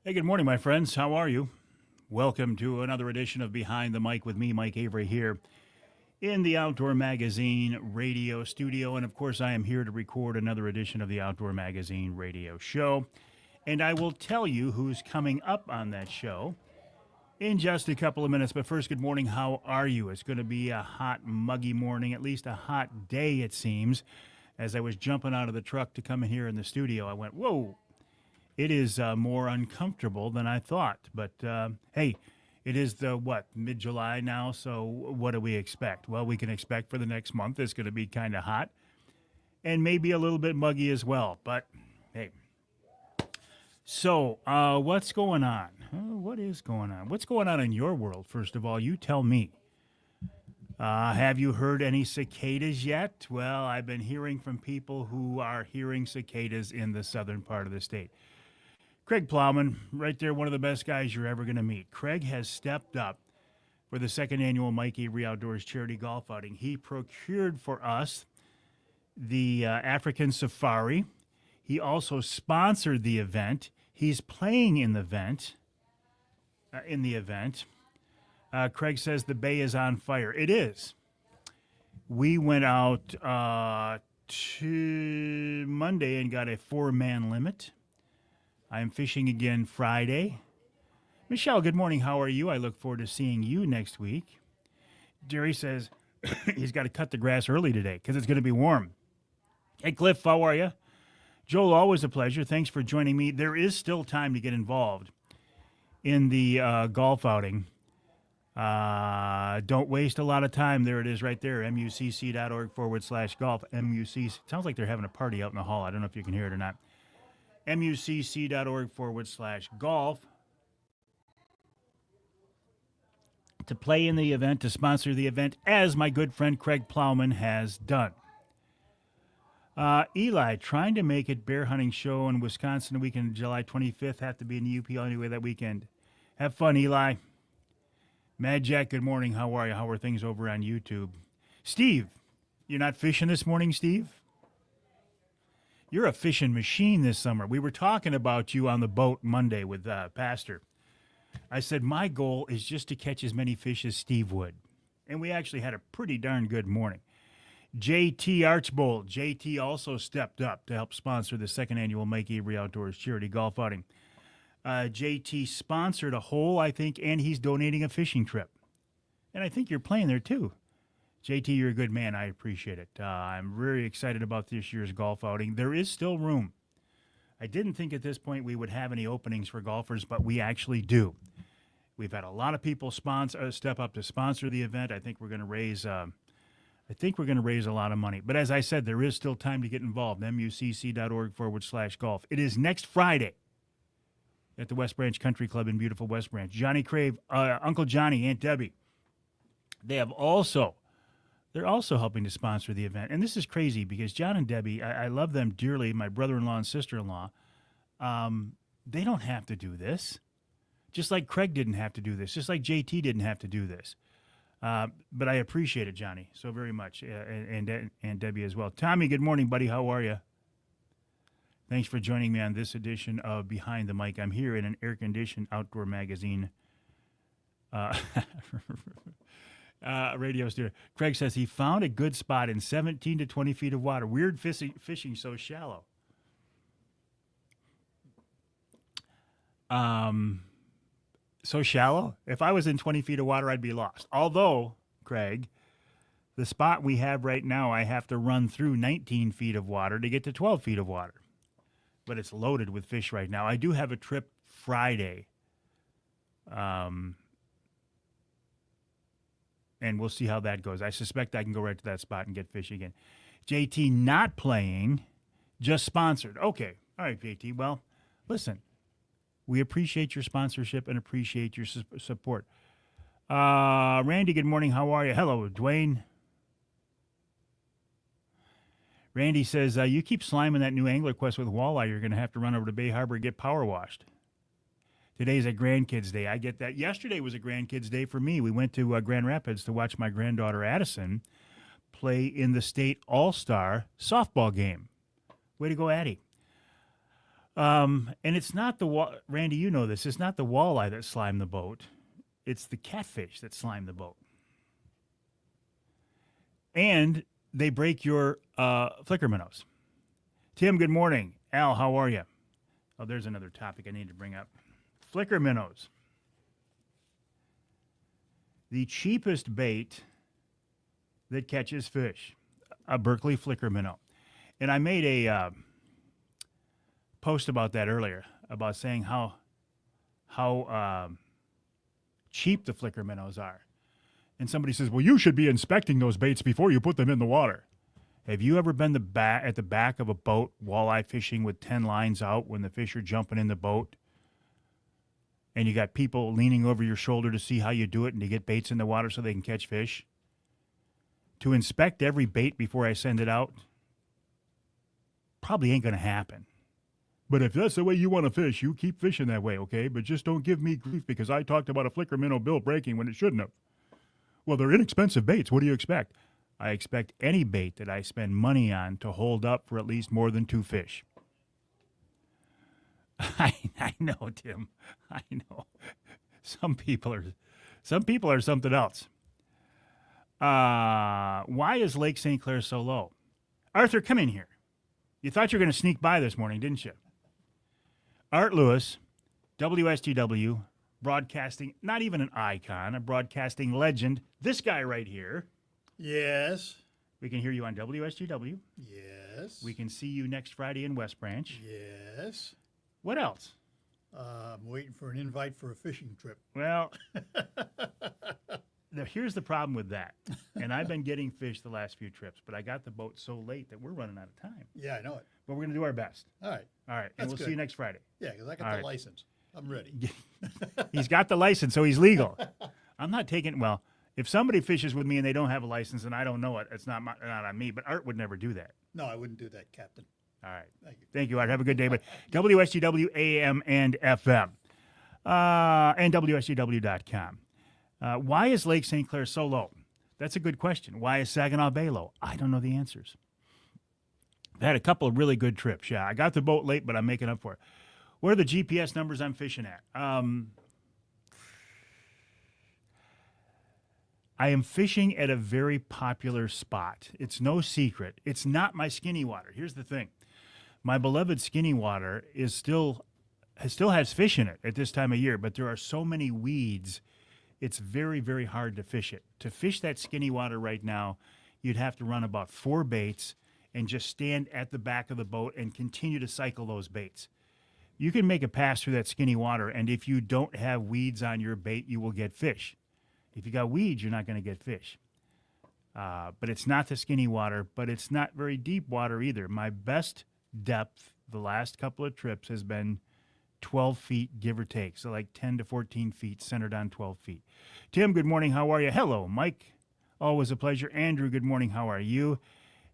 Hey, good morning, my friends. How are you? Welcome to another edition of Behind the Mic with me, Mike Avery, here in the Outdoor Magazine radio studio. And of course, I am here to record another edition of the Outdoor Magazine radio show. And I will tell you who's coming up on that show in just a couple of minutes. But first, good morning. How are you? It's going to be a hot, muggy morning, at least a hot day, it seems. As I was jumping out of the truck to come in here in the studio, I went, whoa. It is more uncomfortable than I thought. But hey, it is mid-July now, so what do we expect? Well, we can expect for the next month it's going to be kind of hot and maybe a little bit muggy as well. But hey, so what's going on? What is going on? What's going on in your world, first of all? You tell me. Have you heard any cicadas yet? Well, I've been hearing from people who are hearing cicadas in the southern part of the state. Craig Plowman, right there, one of the best guys you're ever going to meet. Craig has stepped up for the second annual Mike Avery Outdoors charity golf outing. He procured for us the African Safari. He also sponsored the event. He's playing in the event. Craig says the bay is on fire. It is. We went out to Monday and got a 4-man limit. I am fishing again Friday. Michelle, good morning. How are you? I look forward to seeing you next week. Jerry says he's got to cut the grass early today because it's going to be warm. Hey, Cliff, how are you? Joel, always a pleasure. Thanks for joining me. There is still time to get involved in the golf outing. Don't waste a lot of time. There it is right there, mucc.org/golf. MUCC. Sounds like they're having a party out in the hall. I don't know if you can hear it or not. mucc.org/golf to play in the event, to sponsor the event, as my good friend Craig Plowman has done. Eli, trying to make it bear hunting show in Wisconsin the weekend, July 25th. Have to be in the UP anyway that weekend. Have fun, Eli. Mad Jack, good morning. How are you? How are things over on YouTube? Steve, you're not fishing this morning, Steve? You're a fishing machine this summer. We were talking about you on the boat Monday with Pastor. I said, my goal is just to catch as many fish as Steve would. And we actually had a pretty darn good morning. JT Archbold. JT also stepped up to help sponsor the second annual Mike Avery Outdoors charity golf outing. JT sponsored a hole, I think, and he's donating a fishing trip. And I think you're playing there, too. JT, you're a good man. I appreciate it. I'm very excited about this year's golf outing. There is still room. I didn't think at this point we would have any openings for golfers, but we actually do. We've had a lot of people step up to sponsor the event. I think we're going to raise. A lot of money. But as I said, there is still time to get involved. mucc.org/golf. It is next Friday at the West Branch Country Club in beautiful West Branch. Johnny Crave, Uncle Johnny, Aunt Debbie. They're also helping to sponsor the event. And this is crazy because John and Debbie, I love them dearly, my brother-in-law and sister-in-law. They don't have to do this. Just like Craig didn't have to do this. Just like JT didn't have to do this. But I appreciate it, Johnny, so very much. And Debbie as well. Tommy, good morning, buddy. How are you? Thanks for joining me on this edition of Behind the Mic. I'm here in an air-conditioned outdoor magazine radio studio. Craig says he found a good spot in 17 to 20 feet of water. Weird fishing so shallow. So shallow? If I was in 20 feet of water, I'd be lost. Although, Craig, the spot we have right now, I have to run through 19 feet of water to get to 12 feet of water. But it's loaded with fish right now. I do have a trip Friday. And we'll see how that goes. I suspect I can go right to that spot and get fish again. JT not playing, just sponsored. Okay. All right, JT. Well, listen, we appreciate your sponsorship and appreciate your support. Randy, good morning. How are you? Hello, Dwayne. Randy says, you keep sliming that new angler quest with walleye. You're going to have to run over to Bay Harbor and get power washed. Today's a grandkids' day. I get that. Yesterday was a grandkids' day for me. We went to Grand Rapids to watch my granddaughter Addison play in the state all-star softball game. Way to go, Addie. And it's not Randy, you know this. It's not the walleye that slime the boat. It's the catfish that slime the boat. And they break your flicker minnows. Tim, good morning. Al, how are you? Oh, there's another topic I need to bring up. Flicker minnows. The cheapest bait that catches fish, a Berkeley flicker minnow. And I made a post about that earlier, about saying how cheap the flicker minnows are. And somebody says, well, you should be inspecting those baits before you put them in the water. Have you ever been at the back of a boat walleye fishing with 10 lines out when the fish are jumping in the boat? And you got people leaning over your shoulder to see how you do it and to get baits in the water so they can catch fish? To inspect every bait before I send it out? Probably ain't going to happen. But if that's the way you want to fish, you keep fishing that way, okay? But just don't give me grief because I talked about a flicker minnow bill breaking when it shouldn't have. Well, they're inexpensive baits. What do you expect? I expect any bait that I spend money on to hold up for at least more than 2 fish. I know, Tim. I know. Some people are something else. Why is Lake St. Clair so low? Arthur, come in here. You thought you were going to sneak by this morning, didn't you? Art Lewis, WSTW, broadcasting, not even an icon, a broadcasting legend. This guy right here. Yes. We can hear you on WSTW. Yes. We can see you next Friday in West Branch. Yes. What else? I'm waiting for an invite for a fishing trip. Well, here's the problem with that. And I've been getting fish the last few trips, but I got the boat so late that we're running out of time. Yeah, I know it. But we're going to do our best. All right. All right. And we'll see you next Friday. Yeah, because I got the license. I'm ready. He's got the license, so he's legal. I'm not taking, well, if somebody fishes with me and they don't have a license and I don't know it, it's not on me. But Art would never do that. No, I wouldn't do that, Captain. All right. Thank you. Thank you, Art. Have a good day. But WSTW AM and FM and WSTW.com. Why is Lake St. Clair so low? That's a good question. Why is Saginaw Bay low? I don't know the answers. I had a couple of really good trips. Yeah, I got the boat late, but I'm making up for it. What are the GPS numbers I'm fishing at? I am fishing at a very popular spot. It's no secret. It's not my skinny water. Here's the thing. My beloved skinny water still has fish in it at this time of year, but there are so many weeds, it's very, very hard to fish it. To fish that skinny water right now, you'd have to run about 4 baits and just stand at the back of the boat and continue to cycle those baits. You can make a pass through that skinny water, and if you don't have weeds on your bait, you will get fish. If you got weeds, you're not going to get fish. But it's not the skinny water, but it's not very deep water either. My best depth the last couple of trips has been 12 feet, give or take. So like 10 to 14 feet, centered on 12 feet. Tim, good morning. How are you? Hello, Mike. Always a pleasure. Andrew, good morning. How are you?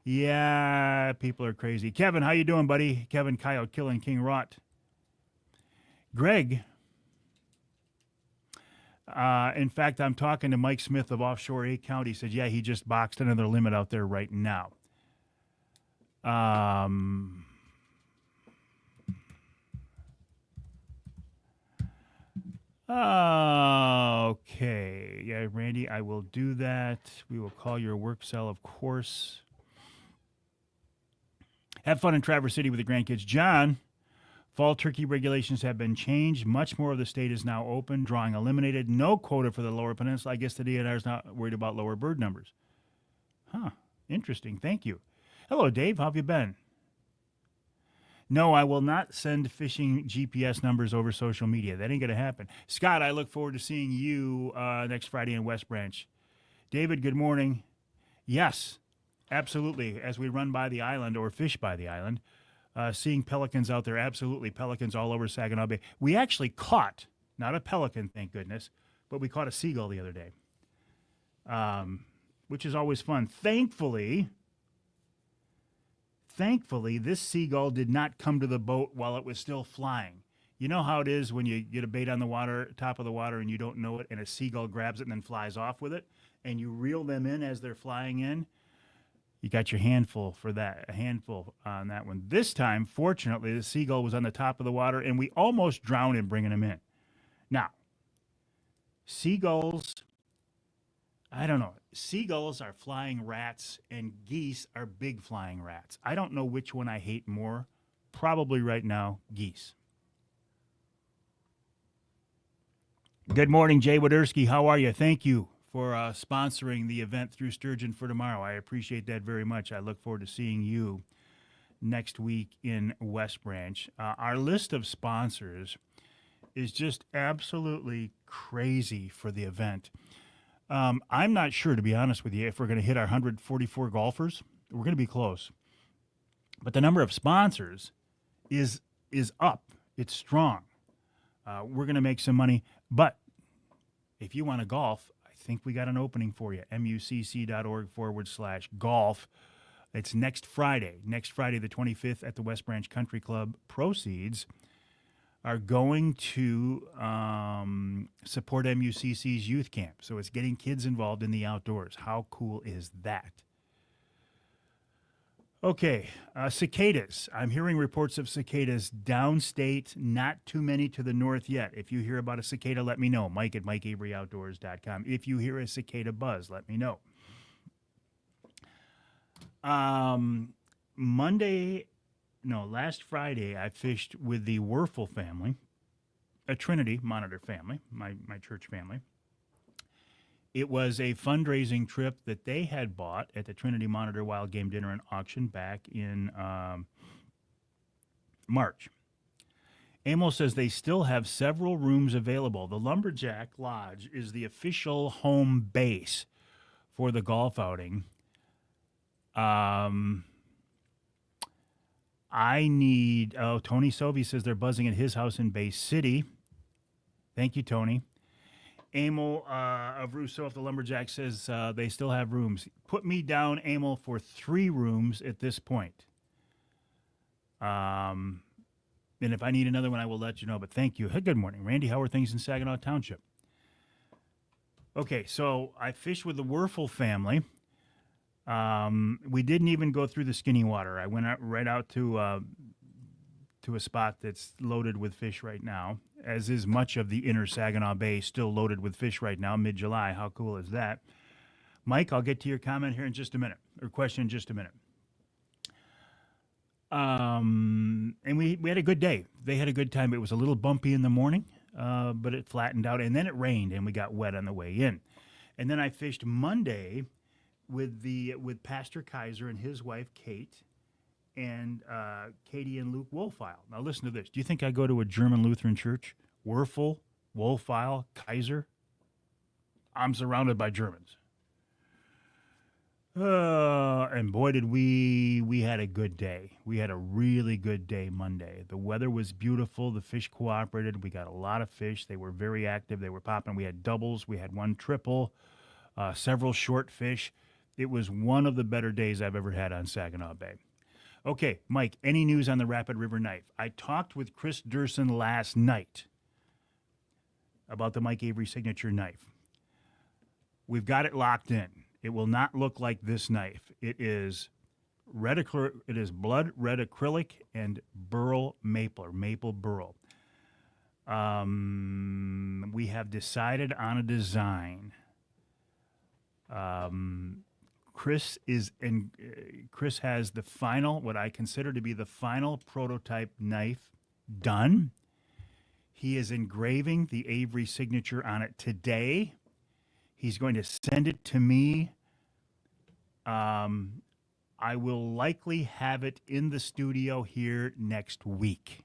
Yeah, people are crazy. Kevin, how you doing, buddy? Kevin Coyote killing King Rot. Greg, in fact, I'm talking to Mike Smith of Offshore 8 County. He said, yeah, he just boxed another limit out there right now. Okay. Yeah, Randy, I will do that. We will call your work cell, of course. Have fun in Traverse City with the grandkids. John, fall turkey regulations have been changed. Much more of the state is now open. Drawing eliminated. No quota for the Lower Peninsula. I guess the DNR is not worried about lower bird numbers. Huh. Interesting. Thank you. Hello, Dave. How have you been? No, I will not send fishing GPS numbers over social media. That ain't going to happen. Scott, I look forward to seeing you next Friday in West Branch. David, good morning. Yes, absolutely. As we run by the island or fish by the island, seeing pelicans out there, absolutely. Pelicans all over Saginaw Bay. We actually caught, not a pelican, thank goodness, but we caught a seagull the other day, which is always fun. Thankfully, this seagull did not come to the boat while it was still flying. You know how it is when you get a bait on the water, top of the water, and you don't know it, and a seagull grabs it and then flies off with it, and you reel them in as they're flying in? You got your handful for that, a handful on that one. This time, fortunately, the seagull was on the top of the water, and we almost drowned him bringing him in. Now, seagulls, I don't know. Seagulls are flying rats, and geese are big flying rats. I don't know which one I hate more. Probably right now, geese. Good morning, Jay Wadersky. How are you? Thank you for sponsoring the event through Sturgeon for tomorrow. I appreciate that very much. I look forward to seeing you next week in West Branch. Our list of sponsors is just absolutely crazy for the event. I'm not sure, to be honest with you, if we're going to hit our 144 golfers. We're going to be close. But the number of sponsors is up. It's strong. We're going to make some money. But if you want to golf, I think we got an opening for you. mucc.org/golf. It's next Friday, the 25th at the West Branch Country Club. Proceeds are going to support MUCC's youth camp. So it's getting kids involved in the outdoors. How cool is that? Okay, cicadas. I'm hearing reports of cicadas downstate, not too many to the north yet. If you hear about a cicada, let me know. Mike at MikeAveryOutdoors.com. If you hear a cicada buzz, let me know. Last Friday, I fished with the Werfel family, a Trinity Monitor family, my church family. It was a fundraising trip that they had bought at the Trinity Monitor Wild Game Dinner and Auction back in March. Emil says they still have several rooms available. The Lumberjack Lodge is the official home base for the golf outing. Tony Sovey says they're buzzing at his house in Bay City. Thank you, Tony. Emil of Rousseau of the Lumberjack says they still have rooms. Put me down, Emil, for 3 rooms at this point. And if I need another one, I will let you know. But thank you. Hey, good morning, Randy. How are things in Saginaw Township? Okay, so I fished with the Werfel family. We didn't even go through the skinny water. I went right out to a spot that's loaded with fish right now, as is much of the inner Saginaw Bay, still loaded with fish right now, mid-July. How cool is that? Mike, I'll get to your comment here in just a minute, or question in just a minute. And we had a good day. They had a good time. It was a little bumpy in the morning, but it flattened out, and then it rained, and we got wet on the way in. And then I fished Monday with Pastor Kaiser and his wife, Kate, and Katie and Luke Wolfile. Now listen to this. Do you think I go to a German Lutheran church? Werfel, Wolfile, Kaiser? I'm surrounded by Germans. And boy, did we had a good day. We had a really good day Monday. The weather was beautiful. The fish cooperated. We got a lot of fish. They were very active. They were popping. We had doubles. We had one triple, several short fish. It was one of the better days I've ever had on Saginaw Bay. Okay, Mike, any news on the Rapid River knife? I talked with Chris Durson last night about the Mike Avery signature knife. We've got it locked in. It will not look like this knife. It is blood red acrylic and burl maple, or maple burl. We have decided on a design. Chris has the final, what I consider to be the final prototype knife done. He is engraving the Avery signature on it today. He's going to send it to me. I will likely have it in the studio here next week.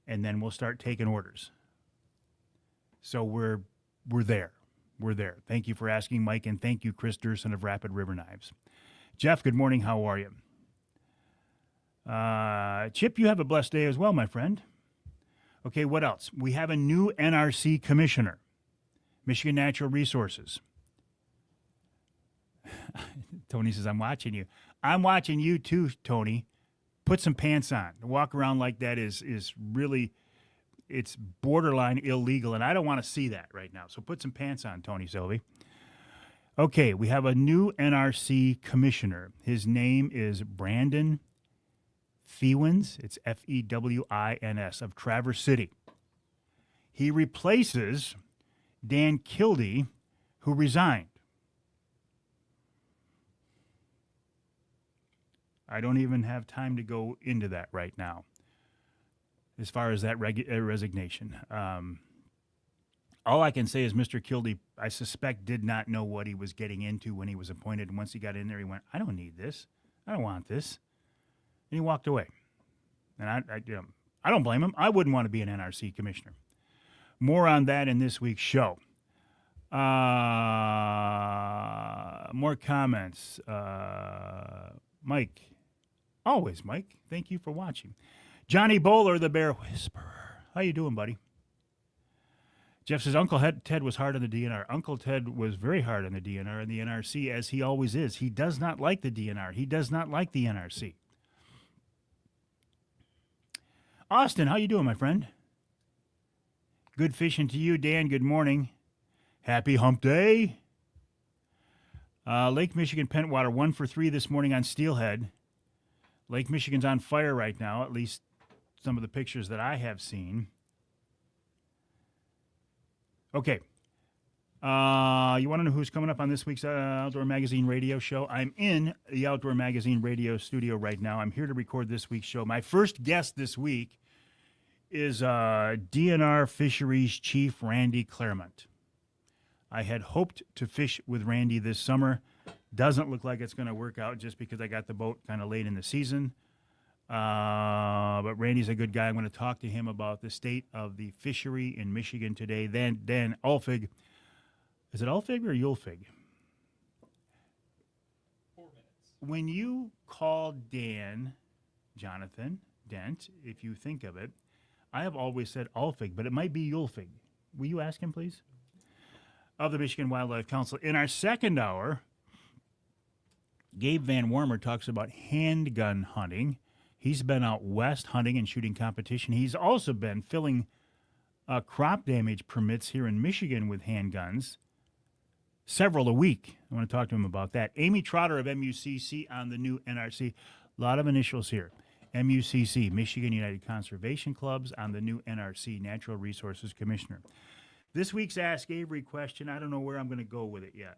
And then we'll start taking orders. So we're there. We're there. Thank you for asking, Mike, and thank you, Chris Durson of Rapid River Knives. Jeff, good morning. How are you? Chip, you have a blessed day as well, my friend. Okay, what else? We have a new NRC commissioner, Michigan Natural Resources. Tony says, I'm watching you. I'm watching you too, Tony. Put some pants on. To walk around like that is really... It's borderline illegal, and I don't want to see that right now. So put some pants on, Tony Sylvie. Okay, we have a new NRC commissioner. His name is Brandon Fewins. It's Fewins of Traverse City. He replaces Dan Kildee, who resigned. I don't even have time to go into that right now as far as that resignation. All I can say is Mr. Kildee, I suspect, did not know what he was getting into when he was appointed. And once he got in there, he went, I don't need this. I don't want this. And he walked away. And I don't blame him. I wouldn't want to be an NRC commissioner. More on that in this week's show. More comments. Mike. Always, Mike. Thank you for watching. Johnny Bowler, the Bear Whisperer. How you doing, buddy? Jeff says, Uncle Ted was hard on the DNR. Uncle Ted was very hard on the DNR and the NRC, as he always is. He does not like the DNR. He does not like the NRC. Austin, how you doing, my friend? Good fishing to you, Dan. Good morning. Happy hump day. Lake Michigan Pentwater, 1 for 3 this morning on Steelhead. Lake Michigan's on fire right now, at least some of the pictures that I have seen. Okay. You want to know who's coming up on this week's Outdoor Magazine radio show? I'm in the Outdoor Magazine radio studio right now. I'm here to record this week's show. My first guest this week is DNR Fisheries Chief Randy Claremont. I had hoped to fish with Randy this summer. Doesn't look like it's going to work out just because I got the boat kind of late in the season. But Randy's a good guy. I'm going to talk to him about the state of the fishery in Michigan today. Then Dan Ulfig. Is it Ulfig or Yulfig? 4 minutes. When you call Dan, Jonathan Dent, if you think of it, I have always said Ulfig, but it might be Yulfig. Will you ask him, please? Of the Michigan Wildlife Council. In our second hour, Gabe Van Wormer talks about handgun hunting. He's been out west hunting and shooting competition. He's also been filling crop damage permits here in Michigan with handguns, several a week. I want to talk to him about that. Amy Trotter of MUCC on the new NRC. A lot of initials here. MUCC, Michigan United Conservation Clubs, on the new NRC, Natural Resources Commissioner. This week's Ask Avery question, I don't know where I'm going to go with it yet.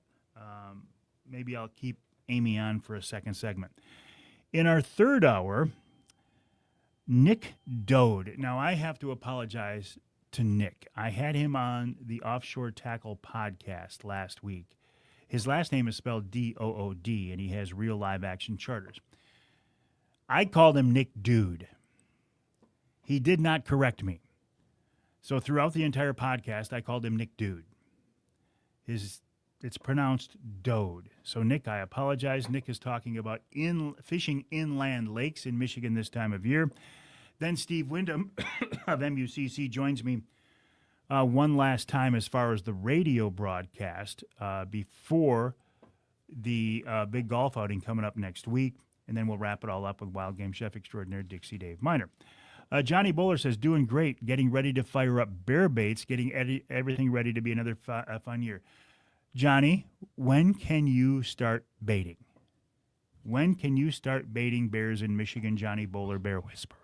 Maybe I'll keep Amy on for a second segment. In our third hour, Nick Dode. Now, I have to apologize to Nick. I had him on the Offshore Tackle podcast last week. His last name is spelled D-O-O-D, and he has real live-action charters. I called him Nick Dude. He did not correct me. So throughout the entire podcast, I called him Nick Dude. It's pronounced Dode. So, Nick, I apologize. Nick is talking about fishing inland lakes in Michigan this time of year. Then Steve Wyndham of MUCC joins me one last time as far as the radio broadcast before the big golf outing coming up next week. And then we'll wrap it all up with Wild Game Chef Extraordinaire Dixie Dave Miner. Johnny Bowler says, doing great, getting ready to fire up bear baits, getting everything ready to be another fun year. Johnny, when can you start baiting? When can you start baiting bears in Michigan, Johnny Bowler, Bear Whisperer?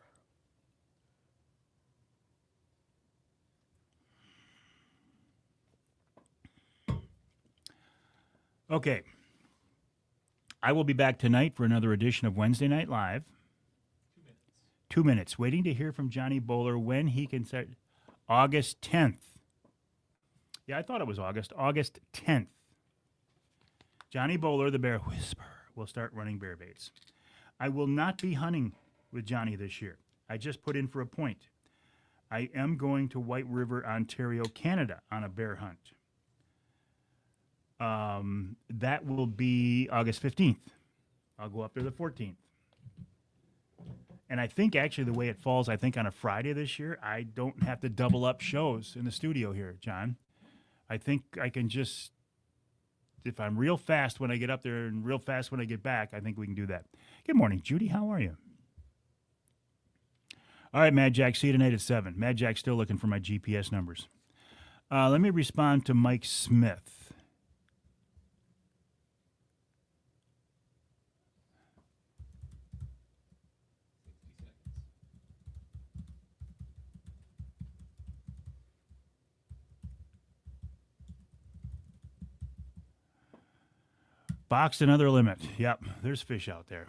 Okay. I will be back tonight for another edition of Wednesday Night Live. 2 minutes. 2 minutes. Waiting to hear from Johnny Bowler when he can start. August 10th. Yeah, I thought it was August. August 10th. Johnny Bowler, the Bear Whisperer, will start running bear baits. I will not be hunting with Johnny this year. I just put in for a point. I am going to White River, Ontario, Canada on a bear hunt. That will be August 15th. I'll go up there the 14th. And I think actually the way it falls, I think on a Friday this year, I don't have to double up shows in the studio here, John. I think I can just, if I'm real fast when I get up there and real fast when I get back, I think we can do that. Good morning, Judy. How are you? All right, Mad Jack, see you tonight at 7. Mad Jack's still looking for my GPS numbers. Let me respond to Mike Smith. Boxed another limit. Yep, there's fish out there.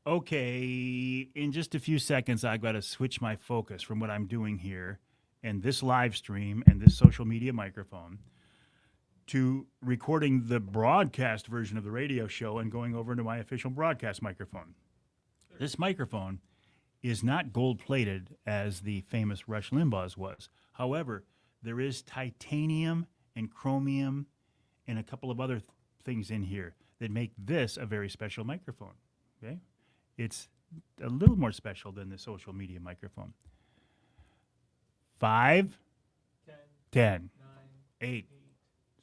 Okay, in just a few seconds, I've got to switch my focus from what I'm doing here and this live stream and this social media microphone to recording the broadcast version of the radio show and going over into my official broadcast microphone. This microphone is not gold-plated as the famous Rush Limbaugh's was. However, there is titanium and chromium and a couple of other things in here that make this a very special microphone. Okay? It's a little more special than the social media microphone. 5, 10, 8,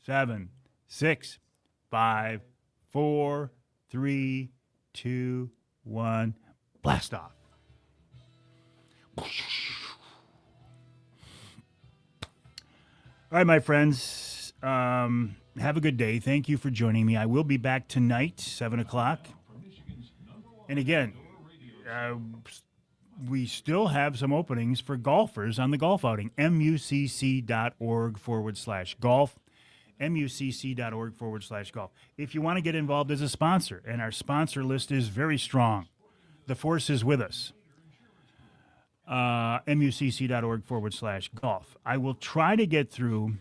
7, 6, 5, 4, 3, 2, 1. Blast off. All right, my friends. Have a good day. Thank you for joining me. I will be back tonight, 7 o'clock. And again, we still have some openings for golfers on the golf outing. mucc.org/golf. mucc.org/golf. If you want to get involved as a sponsor, and our sponsor list is very strong, the force is with us. mucc.org/golf. I will try to get through.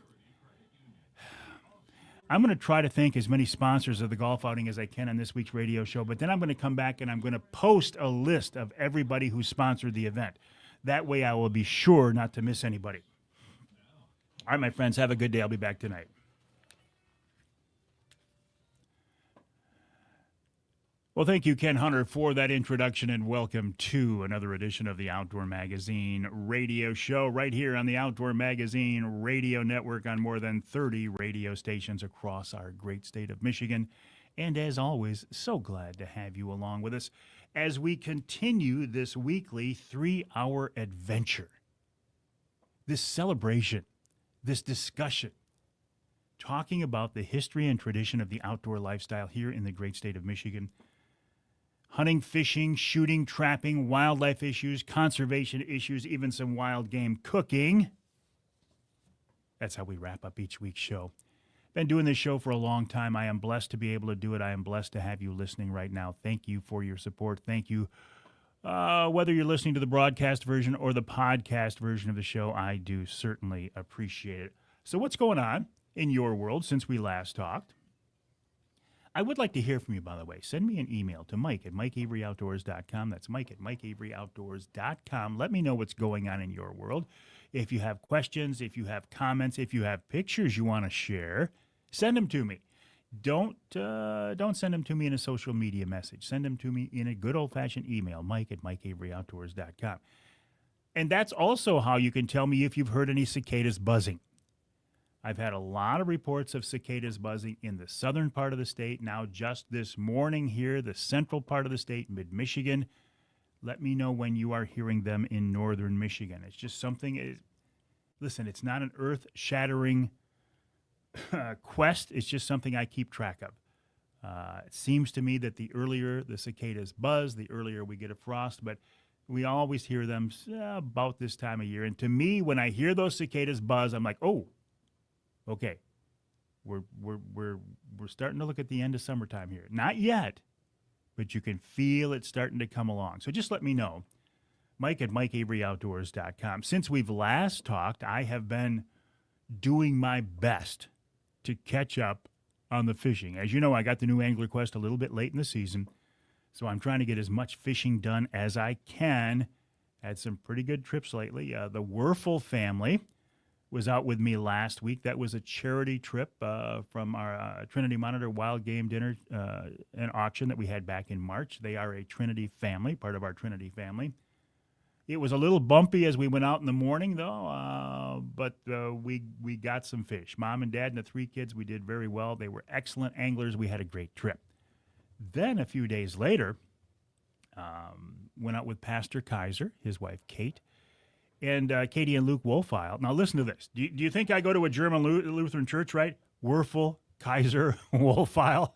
I'm going to try to thank as many sponsors of the golf outing as I can on this week's radio show, but then I'm going to come back and I'm going to post a list of everybody who sponsored the event. That way I will be sure not to miss anybody. All right, my friends, have a good day. I'll be back tonight. Well, thank you, Ken Hunter, for that introduction, and welcome to another edition of the Outdoor Magazine radio show right here on the Outdoor Magazine radio network on more than 30 radio stations across our great state of Michigan. And as always, so glad to have you along with us as we continue this weekly 3-hour adventure, this celebration, this discussion, talking about the history and tradition of the outdoor lifestyle here in the great state of Michigan. Hunting, fishing, shooting, trapping, wildlife issues, conservation issues, even some wild game cooking. That's how we wrap up each week's show. Been doing this show for a long time. I am blessed to be able to do it. I am blessed to have you listening right now. Thank you for your support. Thank you. Whether you're listening to the broadcast version or the podcast version of the show, I do certainly appreciate it. So what's going on in your world since we last talked? I would like to hear from you, by the way. Send me an email to mike@mikeaveryoutdoors.com. That's mike@mikeaveryoutdoors.com. Let me know what's going on in your world. If you have questions, if you have comments, if you have pictures you want to share, send them to me. Don't send them to me in a social media message. Send them to me in a good old-fashioned email, mike@mikeaveryoutdoors.com. And that's also how you can tell me if you've heard any cicadas buzzing. I've had a lot of reports of cicadas buzzing in the southern part of the state. Now, just this morning here, the central part of the state, mid-Michigan. Let me know when you are hearing them in northern Michigan. It's just something, listen, it's not an earth-shattering quest. It's just something I keep track of. It seems to me that the earlier the cicadas buzz, the earlier we get a frost, but we always hear them about this time of year. And to me, when I hear those cicadas buzz, I'm like, oh, okay, we're starting to look at the end of summertime here. Not yet, but you can feel it starting to come along. So just let me know. Mike@mikeaveryoutdoors.com. Since we've last talked, I have been doing my best to catch up on the fishing. As you know, I got the new Angler Quest a little bit late in the season, so I'm trying to get as much fishing done as I can. Had some pretty good trips lately. The Werfel family was out with me last week. That was a charity trip from our Trinity Monitor Wild Game Dinner and auction that we had back in March. They are a Trinity family, part of our Trinity family. It was a little bumpy as we went out in the morning, though, but we got some fish. Mom and Dad and the 3 kids, we did very well. They were excellent anglers. We had a great trip. Then a few days later, went out with Pastor Kaiser, his wife Kate, and Katie and Luke Wolfile. Now, listen to this. Do you think I go to a German Lutheran church, right? Werfel, Kaiser, Wolfile.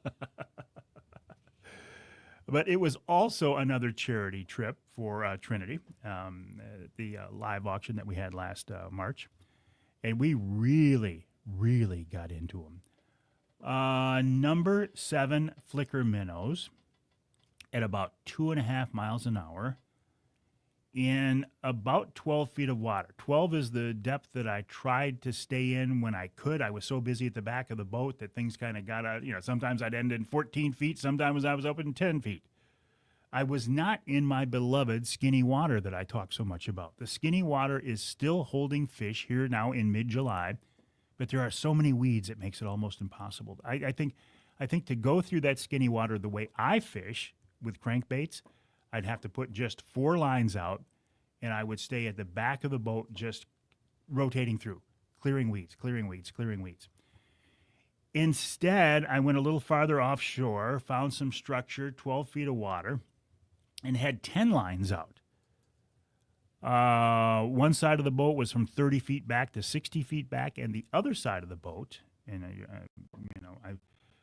But it was also another charity trip for Trinity, the live auction that we had last March. And we really, really got into them. Number 7 flicker minnows at about 2.5 miles an hour in about 12 feet of water. 12 is the depth that I tried to stay in when I could. I was so busy at the back of the boat that things kind of got out. Sometimes I'd end in 14 feet. Sometimes I was up in 10 feet. I was not in my beloved skinny water that I talk so much about. The skinny water is still holding fish here now in mid-July, but there are so many weeds it makes it almost impossible. I think to go through that skinny water the way I fish with crankbaits, I'd have to put just 4 lines out, and I would stay at the back of the boat just rotating through, clearing weeds, clearing weeds, clearing weeds. Instead, I went a little farther offshore, found some structure, 12 feet of water, and had 10 lines out. One side of the boat was from 30 feet back to 60 feet back, and the other side of the boat, and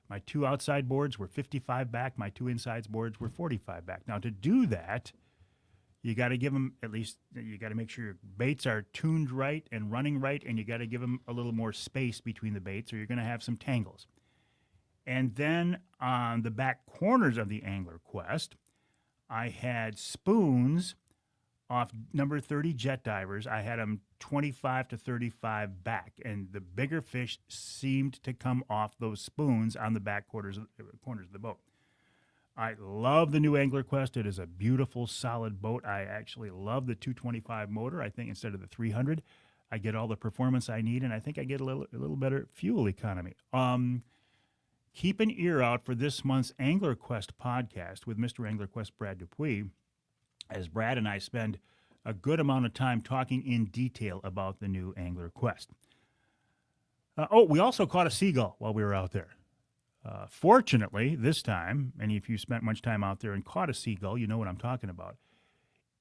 my 2 outside boards were 55 back, my 2 inside boards were 45 back. Now, to do that, you got to give them you got to make sure your baits are tuned right and running right, and you got to give them a little more space between the baits, or you're going to have some tangles. And then on the back corners of the Angler Quest, I had spoons off number 30 jet divers. I had them 25 to 35 back, and the bigger fish seemed to come off those spoons on the back corners of the boat. I love the new Angler Quest. It is a beautiful, solid boat. I actually love the 225 motor. I think instead of the 300, I get all the performance I need, and I think I get a little better fuel economy. Keep an ear out for this month's Angler Quest podcast with Mr. Angler Quest Brad Dupuis, as Brad and I spend a good amount of time talking in detail about the new Angler Quest. We also caught a seagull while we were out there. Fortunately, this time, and if you spent much time out there and caught a seagull, you know what I'm talking about.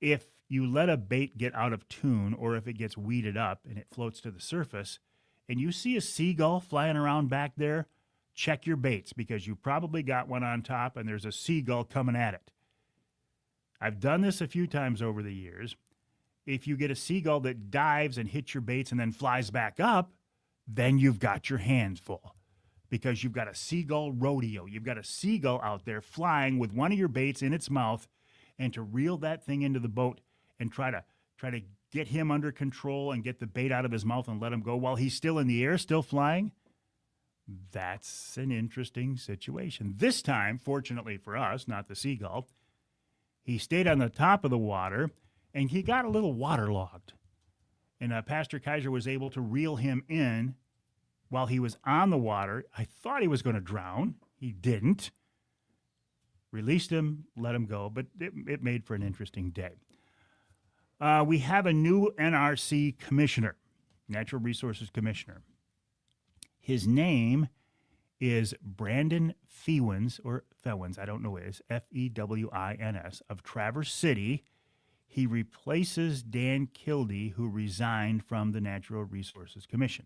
If you let a bait get out of tune, or if it gets weeded up and it floats to the surface, and you see a seagull flying around back there, check your baits, because you probably got one on top and there's a seagull coming at it. I've done this a few times over the years. If you get a seagull that dives and hits your baits and then flies back up, then you've got your hands full, because you've got a seagull rodeo. You've got a seagull out there flying with one of your baits in its mouth, and to reel that thing into the boat and try to get him under control and get the bait out of his mouth and let him go while he's still in the air, still flying, that's an interesting situation. This time, fortunately for us, not the seagull, he stayed on the top of the water, and he got a little waterlogged. And Pastor Kaiser was able to reel him in while he was on the water. I thought he was going to drown. He didn't. Released him, let him go, but it made for an interesting day. We have a new NRC commissioner, Natural Resources Commissioner. His name is Brandon Fewins, or Fewins, I don't know what it is, Fewins, of Traverse City. He replaces Dan Kildee, who resigned from the Natural Resources Commission.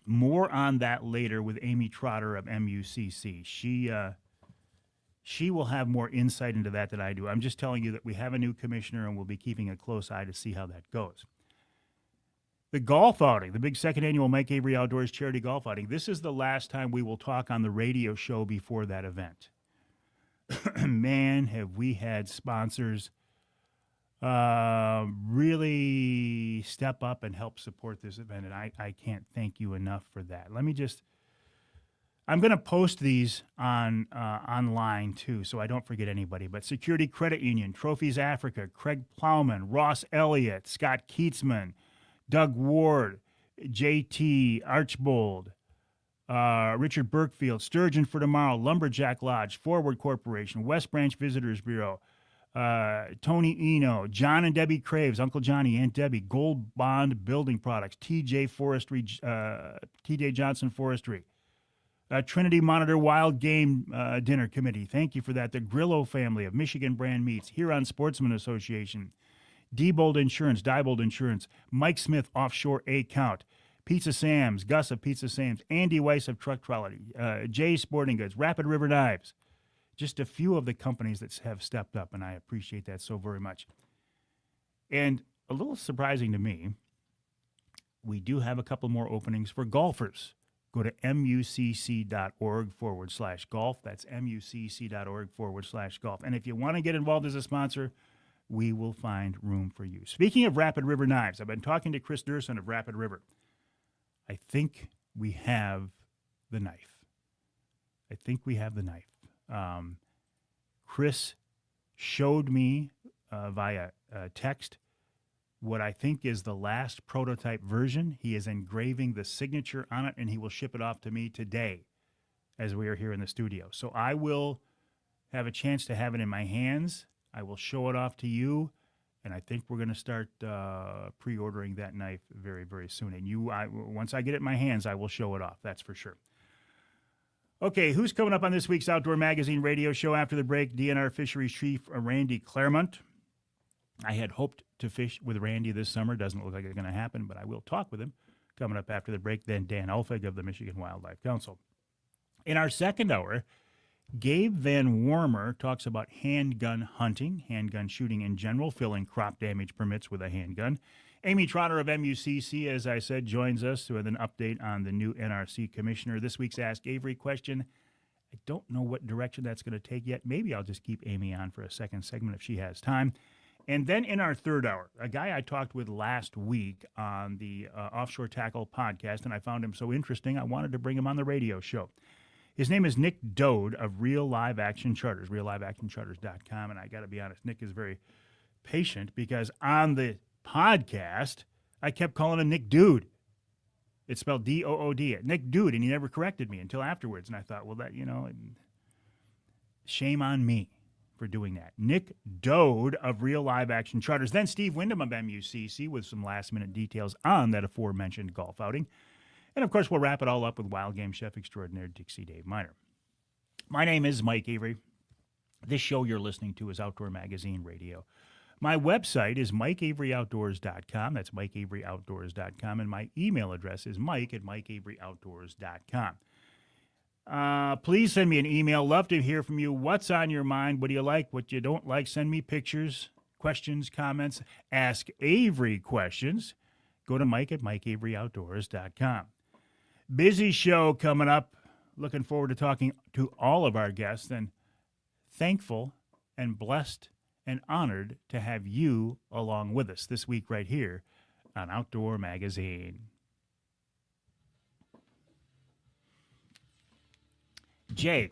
More on that later with Amy Trotter of MUCC. She will have more insight into that than I do. I'm just telling you that we have a new commissioner, and we'll be keeping a close eye to see how that goes. The golf outing, the big second annual Mike Avery Outdoors Charity Golf Outing. This is the last time we will talk on the radio show before that event. Man, have we had sponsors really step up and help support this event, and I can't thank you enough for that. I'm going to post these online too, so I don't forget anybody, but Security Credit Union, Trophies Africa, Craig Plowman, Ross Elliott, Scott Keatsman, Doug Ward, JT Archbold, Richard Burkfield, Sturgeon for Tomorrow, Lumberjack Lodge, Forward Corporation, West Branch Visitors Bureau, Tony Eno, John and Debbie Craves, Uncle Johnny, Aunt Debbie, Gold Bond Building Products, TJ Johnson Forestry, Trinity Monitor Wild Game Dinner Committee. Thank you for that. The Grillo family of Michigan Brand Meats, Huron Sportsman Association, Diebold Insurance, Mike Smith Offshore Account, Pizza Sam's, Gus of Pizza Sam's, Andy Weiss of Truck Trolley, Jay Sporting Goods, Rapid River Knives. Just a few of the companies that have stepped up, and I appreciate that so very much. And a little surprising to me, we do have a couple more openings for golfers go to mucc.org/golf. That's mucc.org/golf. And if you want to get involved as a sponsor, we will find room for you. Speaking of Rapid River Knives, I've been talking to Chris Durson of Rapid River. I think we have the knife. Chris showed me via text what I think is the last prototype version. He is engraving the signature on it, and he will ship it off to me today as we are here in the studio. So I will have a chance to have it in my hands. I will show it off to you, and I think we're going to start pre-ordering that knife very, very soon. And once I get it in my hands, I will show it off. That's for sure. Okay, who's coming up on this week's Outdoor Magazine radio show after the break? DNR Fisheries Chief Randy Claremont. I had hoped to fish with Randy this summer. Doesn't look like it's going to happen, but I will talk with him coming up after the break. Then Dan Ulfig of the Michigan Wildlife Council. In our second hour, Gabe Van Warmer talks about handgun hunting, handgun shooting in general, filling crop damage permits with a handgun. Amy Trotter of MUCC, as I said, joins us with an update on the new NRC commissioner. This week's Ask Avery question, I don't know what direction that's going to take yet. Maybe I'll just keep Amy on for a second segment if she has time. And then in our third hour, a guy I talked with last week on the Offshore Tackle podcast, and I found him so interesting, I wanted to bring him on the radio show. His name is Nick Dode of Real Live Action Charters, realliveactioncharters.com. And I got to be honest, Nick is very patient because on the podcast, I kept calling him Nick Dude. It's spelled D-O-O-D, Nick Dude, and he never corrected me until afterwards. And I thought, well, shame on me for doing that. Nick Dode of Real Live Action Charters. Then Steve Wyndham of MUCC with some last-minute details on that aforementioned golf outing. And, of course, we'll wrap it all up with wild game chef extraordinaire Dixie Dave Miner. My name is Mike Avery. This show you're listening to is Outdoor Magazine Radio. My website is MikeAveryOutdoors.com. That's MikeAveryOutdoors.com. And my email address is Mike@MikeAveryOutdoors.com. Please send me an email. Love to hear from you. What's on your mind? What do you like? What you don't like? Send me pictures, questions, comments. Ask Avery questions. Go to Mike@MikeAveryOutdoors.com. Busy show coming up. Looking forward to talking to all of our guests, and thankful and blessed and honored to have you along with us this week right here on Outdoor Magazine. Jace,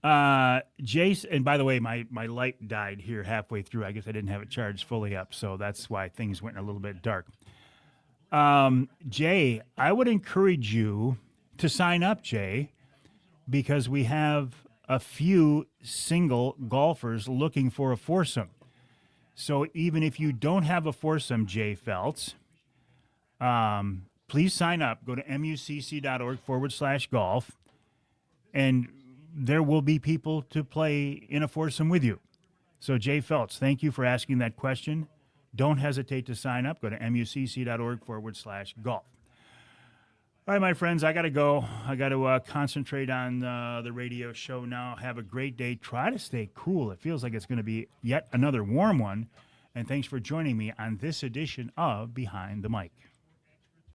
and by the way, my light died here halfway through. I guess I didn't have it charged fully up, so that's why things went a little bit dark. Jay, I would encourage you to sign up, Jay, because we have a few single golfers looking for a foursome. So even if you don't have a foursome, Jay Feltz, please sign up. Go to mucc.org/golf, and there will be people to play in a foursome with you. So Jay Feltz, thank you for asking that question. Don't hesitate to sign up. Go to mucc.org/golf. All right, my friends, I got to go. I got to concentrate on the radio show now. Have a great day. Try to stay cool. It feels like it's going to be yet another warm one. And thanks for joining me on this edition of Behind the Mic.